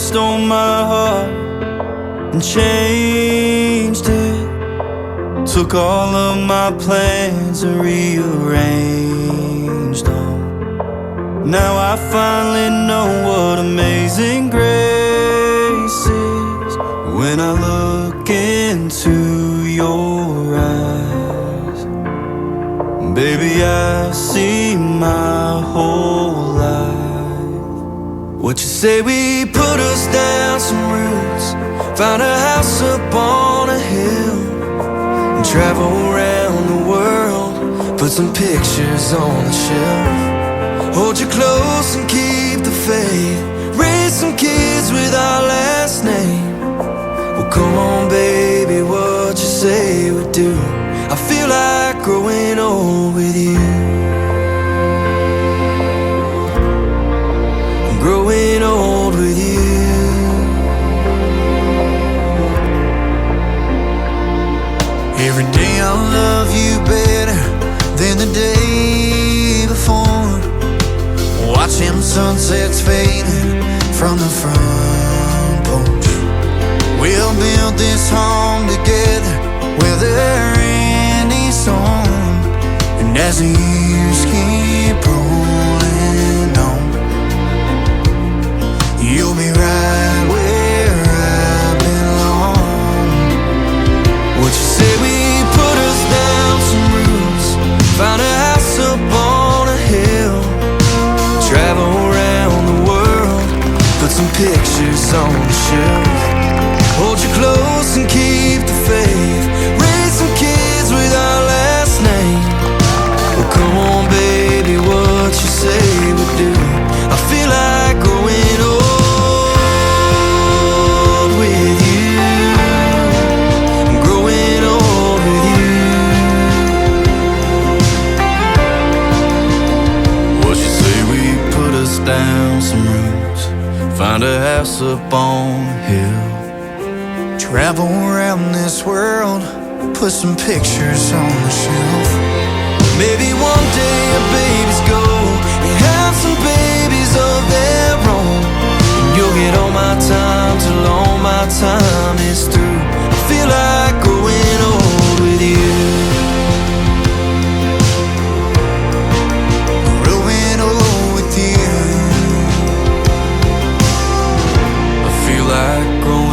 stole my heart and changed it. Took all of my plans and rearranged them. Now I finally know what amazing grace is. When I look into your eyes, baby, I see my whole life. What you say, we put us down some roots, found a house up on a hill, and travel around the world, put some pictures on the shelf. Hold you close and keep the faith, raise some kids with our last name. Well, come on, baby, what you say we do? I feel like growing old with you. I'm growing old with you. Every day I love you better than the day before. Watching sunsets fading from the front porch. We'll build this home together, weather any storm. And as the years keep rolling on, you'll be right where I belong. What you say, we put us down some roots, found a house up on a hill, travel around the world, put some pictures on the shelf. Hold you close and keep the faith, raise some kids with our last name. Well, come on, baby, what you say we do? I feel like growing old with you. I'm growing old with you. What you say, we put us down some roots, find a house up on a hill, travel around this world, put some pictures on the shelf. maybe one day our babies go and have some babies of their own, and you'll get all my time till all my time is through. I feel like growing old with you. Growing old with you. I feel like growing